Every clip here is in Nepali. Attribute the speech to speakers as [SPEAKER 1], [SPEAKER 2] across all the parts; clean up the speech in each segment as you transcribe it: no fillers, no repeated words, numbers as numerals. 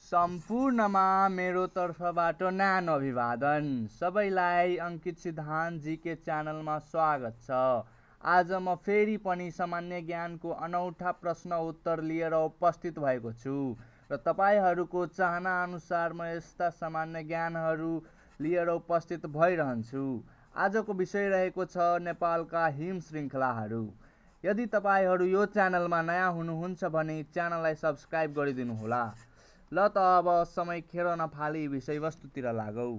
[SPEAKER 1] सम्पूर्णमा मेरो तर्फबाट न्यानो अभिवादन। सबैलाई अंकित सिद्धान्त जीके च्यानलमा स्वागत छ। आज म फेरि पनि सामान्य ज्ञानको अनौठा प्रश्न उत्तर लिएर उपस्थित भएको छु र तपाईहरूको चाहना अनुसार म यस्ता सामान्य ज्ञानहरू लिएर उपस्थित भइरहन्छु। आजको विषय रहेको छ नेपालका हिम श्रृङ्खलाहरू। यदि तपाईहरू यो च्यानलमा नयाँ हुनुहुन्छ भने च्यानललाई सब्स्क्राइब गरिदिनुहोला। ल त अब समय खेर नफाली विषयवस्तुतिर लागौँ।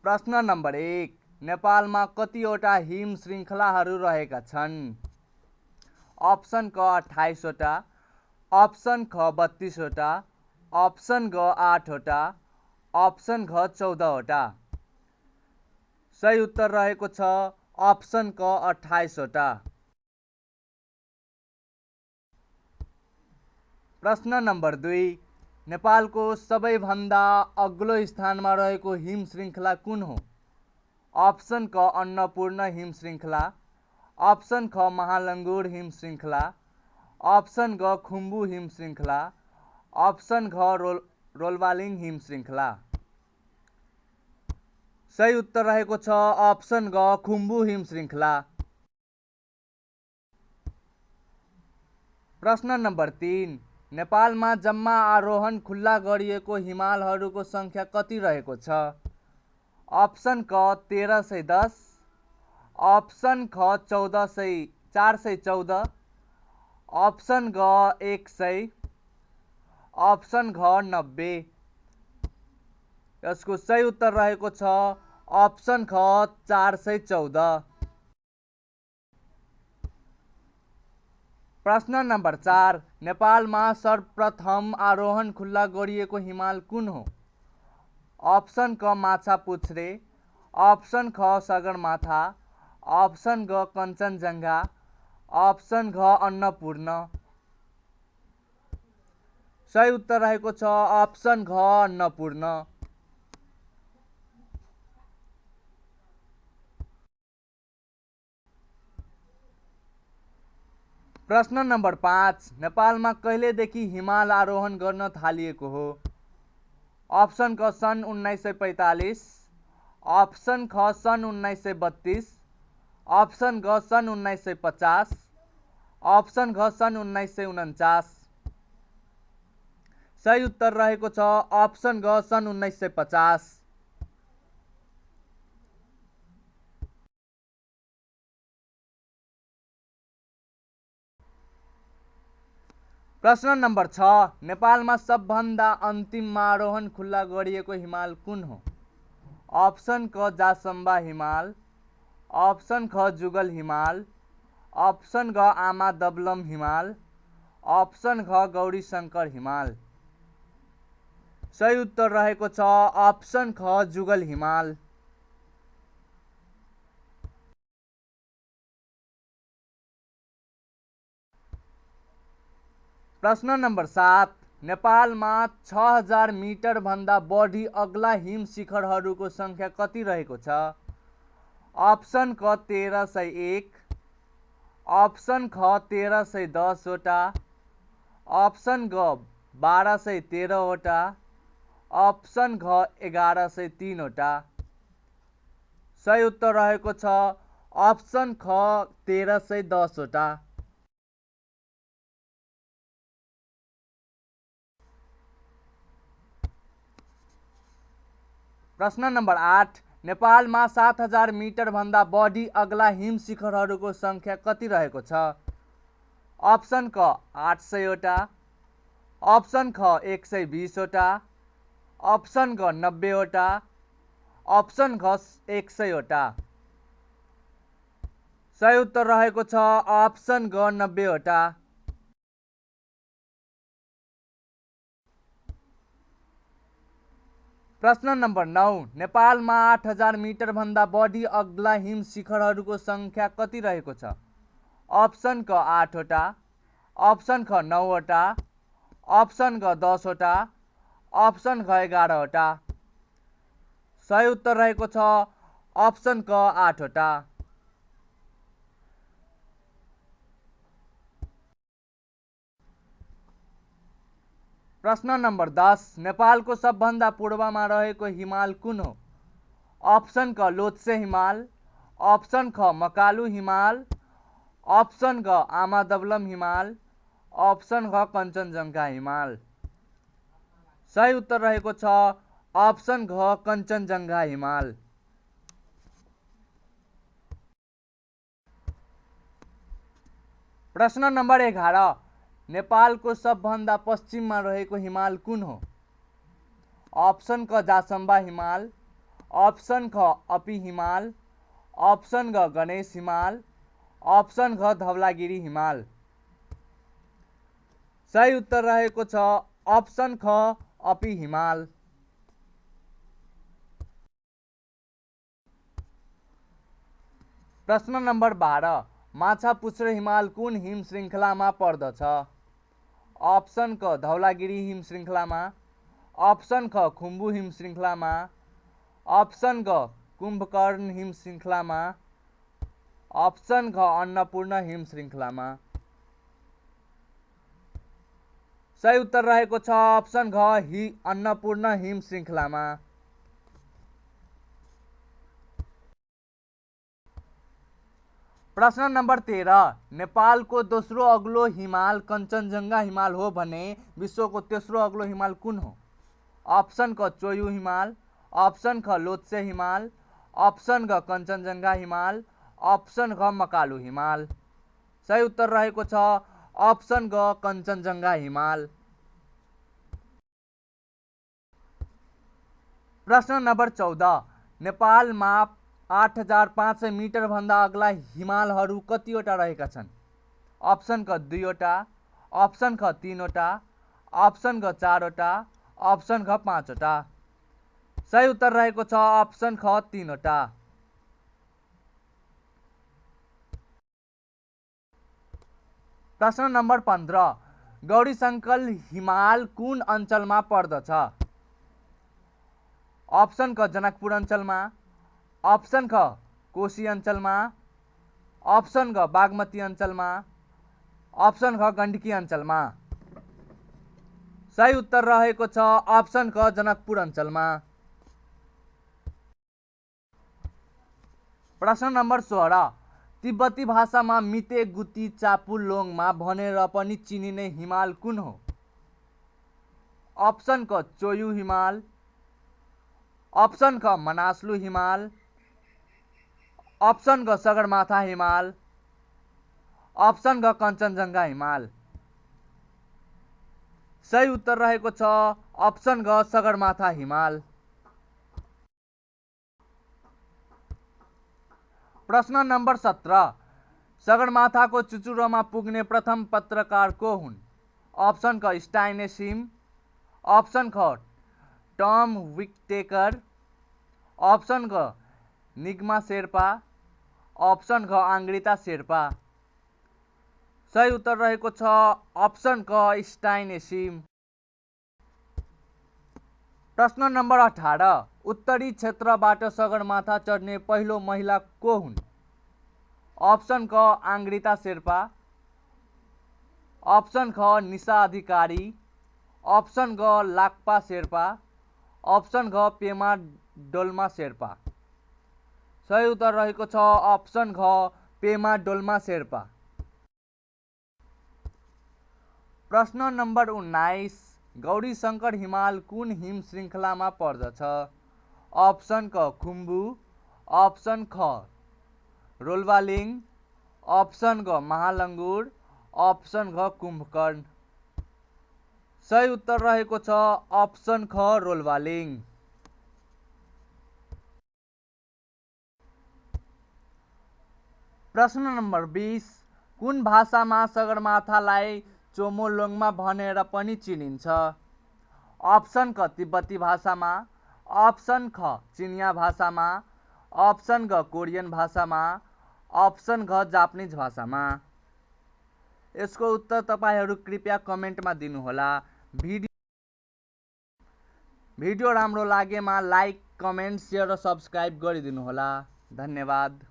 [SPEAKER 1] प्रश्न नम्बर 1, नेपालमा कतिवटा हिम श्रृङ्खलाहरू रहेका छन्? अप्सन क 28 वटा, अप्सन ख 32 वटा, अप्सन ग 8 वटा, अप्सन घ 14 वटा। सही उत्तर रहेको छ अप्सन क 28 वटा। प्रश्न नम्बर 2, नेपालको सबैभन्दा अग्लो स्थानमा रहेको हिम श्रृङ्खला कुन हो? अप्सन क अन्नपूर्ण हिम श्रृङ्खला, अप्सन ख महालङ्गुर हिम श्रृङ्खला, अप्सन ग खुम्बु हिम श्रृङ्खला, अप्सन घ रोलबालिङ हिम श्रृङ्खला। सही उत्तर रहेको छ अप्सन ग खुम्बु हिम श्रृङ्खला। प्रश्न नम्बर 3, नेपालमा जम्मा आरोहण खुल्ला गरिएको हिमालहरूको सङ्ख्या कति रहेको छ? अप्सन क 1310, अप्सन ख 414, अप्सन ग 100, अप्सन घ 90। यसको सही उत्तर रहेको छ अप्सन ख 414। प्रश्न नम्बर 4, नेपालमा सर्वप्रथम आरोहण खुल्ला गरिएको हिमाल कुन हो? अप्सन क माछापुच्छ्रे, अप्सन ख सगरमाथा, अप्सन ग कञ्चनजङ्घा, अप्सन घ अन्नपूर्ण। सही उत्तर रहेको छ अप्सन घ अन्नपूर्ण। प्रश्न नम्बर 5, नेपालमा कहिलेदेखि हिमाल आरोहण गर्न थालिएको हो? अप्सन क सन् 1945, अप्सन ख सन् 1932, अप्सन ग सन् 1950, अप्सन घ सन् 1949। सही उत्तर रहेको छ अप्सन ग सन् 1950। प्रश्न नम्बर 6, नेपालमा सबभन्दा अन्तिममा आरोहण खुल्ला गरिएको हिमाल कुन हो? अप्सन क जासम्बा हिमाल, अप्सन ख जुगल हिमाल, अप्सन ग आमा दबलम हिमाल, अप्सन घ गौरीशङ्कर हिमाल। सही उत्तर रहेको छ अप्सन ख जुगल हिमाल। प्रश्न नम्बर 7, नेपालमा 6000 मिटर भन्दा बढी अग्ला हिम शिखरहरूको सङ्ख्या कति रहेको छ? अप्सन क 1301, अप्सन ख 1310 वटा, अप्सन ग 1213 वटा, अप्सन घ 1103 वटा। सही उत्तर रहेको छ अप्सन ख 1310 वटा। प्रश्न नम्बर 8, नेपालमा 7000 मिटर भन्दा बढी अग्ला हिम शिखरहरूको सङ्ख्या कति रहेको छ? अप्सन क 800 वटा, अप्सन ख 120 वटा, अप्सन ग 90 वटा, अप्सन घ 100 वटा। सही उत्तर रहेको छ अप्सन ग 90 वटा। प्रश्न नम्बर 9, नेपालमा 8000 मिटर भन्दा बढी अग्ला हिम शिखरहरूको सङ्ख्या कति रहेको छ? अप्सन क 8 वटा, अप्सन ख 9 वटा, अप्सन ग 10 वटा, अप्सन घ 11 वटा। सही उत्तर रहेको छ अप्सन क 8 वटा। प्रश्न नम्बर 10 नेपालको सबभन्दा पूर्वमा रहेको हिमाल कुन हो? अप्सन क लोत्से हिमाल, अप्सन ख मकालु हिमाल, अप्सन ग आमादवलम हिमाल, अप्सन ख कञ्चनजङ्घा हिमाल। सही उत्तर रहेको छ अप्सन घ कञ्चनजङ्घा हिमाल। प्रश्न नम्बर 11 नेपालको सबभन्दा पश्चिममा रहेको हिमाल कुन हो? अप्सन क जासम्बा हिमाल, अप्सन ख अपी हिमाल, अप्सन ग गणेश हिमाल, अप्सन घ धवलागिरी हिमाल। सही उत्तर रहेको छ अप्सन ख अपी हिमाल। प्रश्न नम्बर 12 माछापुच्छ्रे हिमाल कुन हिम श्रृङ्खलामा पर्दछ? अप्सन क धवलागिरी हिम श्रृङ्खलामा, अप्सन ख खुम्बु हिम श्रृङ्खलामा, अप्सन ग कुम्भकर्ण हिम श्रृङ्खलामा, अप्सन ख अन्नपूर्ण हिम श्रृङ्खलामा। सही उत्तर रहेको छ अप्सन घ अन्नपूर्ण हिम श्रृङ्खलामा। प्रश्न नम्बर 13 नेपालको दोस्रो अग्लो हिमाल कञ्चनजङ्घा हिमाल हो भने विश्वको तेस्रो अग्लो हिमाल कुन हो? अप्सन क चोयु हिमाल, अप्सन ख लोत्से हिमाल, अप्सन ग कञ्चनजङ्घा हिमाल, अप्सन घ मकालु हिमाल। सही उत्तर रहेको छ अप्सन ग कञ्चनजङ्घा हिमाल। प्रश्न नम्बर 14 नेपालमा 8500 मिटर भन्दा अग्ला हिमालहरू कतिवटा रहेका छन्? अप्सन क 2 वटा, अप्सन ख 3 वटा, अप्सन ग 4 वटा, अप्सन ख 5 वटा। सही उत्तर रहेको छ अप्सन ख 3 वटा। प्रश्न नम्बर 15 गौरीशङ्कर हिमाल कुन अञ्चलमा पर्दछ? अप्सन क जनकपुर अञ्चलमा, अप्सन ख कोशी अञ्चलमा, अप्सन ग बागमती अञ्चलमा, अप्सन ख गण्डकी अञ्चलमा। सही उत्तर रहेको छ अप्सन ख जनकपुर अञ्चलमा। प्रश्न नम्बर 16 तिब्बती भाषामा मिते गुती चापु लोङमा भनेर पनि चिनिने हिमाल कुन हो? अप्सन क चोयु हिमाल, अप्सन ख मनासलु हिमाल, अप्सन ग सगरमाथा हिमाल, अप्सन ग कञ्चनजङ्घा हिमाल। सही उत्तर रहेको छ अप्सन ग सगरमाथा हिमाल। प्रश्न नम्बर 17 सगरमाथाको चुचुरोमा पुग्ने प्रथम पत्रकार को हुन्? अप्सन क स्टाइने सिम, अप्सन ख टम विक्टेकर, अप्सन ग निगमा शेर्पा, अप्सन ख आङ्ग्रिता शेर्पा। सही उत्तर रहेको छ अप्सन क स्टाइने सिम। प्रश्न नम्बर 18 उत्तरी क्षेत्रबाट सगरमाथा चढ्ने पहिलो महिला को हुन्? अप्सन क आङ्ग्रिता शेर्पा, अप्सन ख निशा अधिकारी, अप्सन ग लाक्पा शेर्पा, अप्सन घ पेमा डोल्मा शेर्पा। सही उत्तर रहेको छ अप्सन घ पेमा डोल्मा शेर्पा। प्रश्न नम्बर 19 गौरीशङ्कर हिमाल कुन हिम श्रृङ्खलामा पर्दछ? अप्सन क खुम्बु, अप्सन ख रोल्वालिङ, अप्सन ग महालङ्गुर, अप्सन घ कुम्भकर्ण। सही उत्तर रहेको छ अप्सन ख रोल्वालिङ। प्रश्न नम्बर 20 कुन भाषामा सगरमाथालाई चोमोलोङमा भनेर पनि चिनिन्छ? अप्सन क तिब्बती भाषामा, अप्सन ख चिनिया भाषामा, अप्सन ग कोरियन भाषामा, अप्सन घ जापानिज भाषामा। यसको उत्तर तपाईहरू कृपया कमेन्टमा दिनुहोला। भिडियो राम्रो लागेमा लाइक, कमेन्ट, सेयर र सब्स्क्राइब गरिदिनुहोला। धन्यवाद।